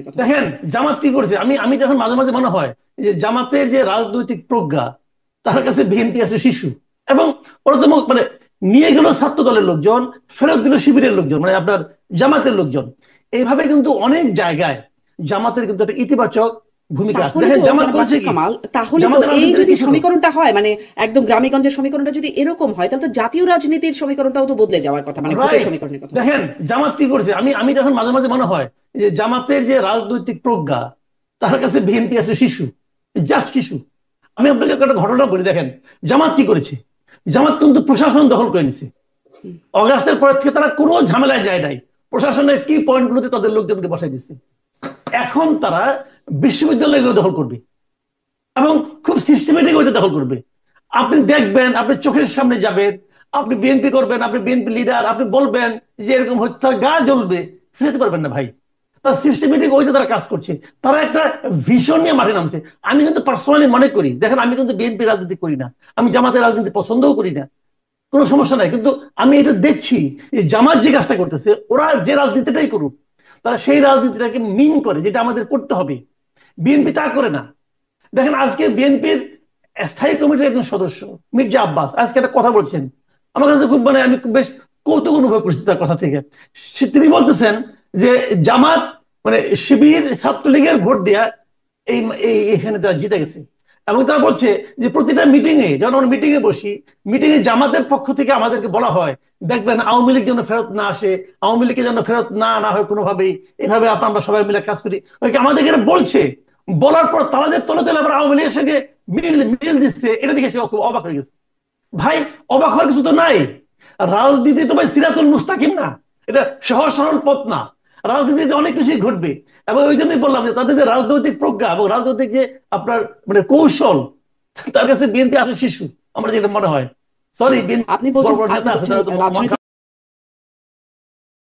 কথা দেখেন বলছেন। জামাত কি করছে। আমি আমি যখন মাঝে মাঝে মনে হয় যে জামাতের যে রাজনৈতিক প্রজ্ঞা, তার কাছে বিএনপি আসলে শিশু। এবং ওরা তো মানে নিয়ে গেল ছাত্র দলের লোকজন, ফেরত দিল শিবিরের লোকজন, মানে আপনার জামাতের লোকজন। এইভাবে কিন্তু অনেক জায়গায় জামাতের কিন্তু একটা ইতিবাচক ভূমিকা আছে। তাহলে দেখেন তো জামাত জনাব করছে মাসুদ কি, কামাল, তাহলে তো জামাতের এই রাজনীতিটা যদি কি ছিল। সমীকরণটা হয়, মানে একদম গ্রামেগঞ্জের সমীকরণটা যদি এরকম হয়, তাহলে তো জাতীয় রাজনীতির সমীকরণটাও তো বদলে যাওয়ার কথা, মানে ভোটের রাইট। সমীকরণের কথা দেখেন বলছি। জামাত কি করছে। আমি আমি যখন মাঝে মাঝে মনে হয় যে জামাতের যে রাজনৈতিক প্রজ্ঞা, তার কাছে বিএনপি আসলে শিশু, জাস্ট শিশু। আমি আপনাকে একটা ঘটনা বলি। দেখেন জামাত কি করেছে। জামাত কিন্তু প্রশাসন দখল করে নিছে। অগাস্টের পর থেকে তারা কোনো ঝামেলায় যায় নাই। প্রশাসনের কি পয়েন্টগুলোতে তাদের লোকজনকে বসাই দিচ্ছে। এখন তারা বিশ্ববিদ্যালয়গুলো দখল করবে এবং খুব সিস্টেমেটিক ওইটা দখল করবে। আপনি দেখবেন, আপনি চোখের সামনে যাবেন, আপনি বিএনপি করবেন, আপনি বিএনপি লিডার, আপনি বলবেন যে এরকম হচ্ছে, তার গা জ্বলবে, ফিরতে পারবেন না ভাই। তার সিস্টেমেটিক ওইটা তারা কাজ করছে। তারা একটা ভিশন নিয়ে মাঠে নামছে। আমি কিন্তু পার্সোনালি মনে করি, দেখেন আমি কিন্তু বিএনপি রাজনীতি করি না, আমি জামাতের রাজনীতি পছন্দও করি না, কোনো সমস্যা নাই। কিন্তু আমি এটা দেখছি যে জামাত যে কাজটা করতেছে, ওরা যে রাজনীতিটাই করুক, তারা সেই রাজনীতিটাকে মিন করে যেটা আমাদের করতে হবে। বিএনপি তা করে না। দেখেন আজকে বিএনপির স্থায়ী কমিটির একজন সদস্য মির্জা আব্বাস আজকে একটা কথা বলছেন, আমার কাছে খুব মানে আমি খুব বেশ কৌতুক অনুভব করছি তার কথা থেকে। তিনি বলতেছেন যে জামাত মানে শিবির ছাত্রলীগের ভোট দেয়া এই এখানে তারা জিতে গেছে। এবং তারা বলছে যে প্রতিটা মিটিং এ, যখন আমরা মিটিং এ বসি, মিটিং এ জামাতের পক্ষ থেকে আমাদেরকে বলা হয়, দেখবেন আওয়ামী লীগ যেন ফেরত না আসে, আওয়ামী লীগকে যেন ফেরত না না হয় কোনোভাবেই, এভাবে আমরা সবাই মিলে কাজ করি। আমাদেরকে এটা বলছে, বলার পর তারা যে তলে তলে আবার আওয়ামী লীগের সঙ্গে মিল মিল দিচ্ছে, এটা দেখে সে খুব অবাক হয়ে গেছে। ভাই, অবাক হওয়ার কিছু তো নাই। রাজনীতি তো ভাই সিরাতুল মুস্তাকিম না, এটা সহজ সরল পথ না। রাজনীতিতে অনেক কিছুই ঘটবে। এবং ওই জন্যই বললাম যে তাদের যে রাজনৈতিক প্রজ্ঞা এবং রাজনৈতিক যে আপনার মানে কৌশল, তার কাছে বিএনপি আসলে শিশু আমার যেটা মনে হয়। সরি, বিএনপি আপনি বড় বলছেন বড় আপনি নেতা আছে বলছেন তারা তো মহান রাজনৈতিক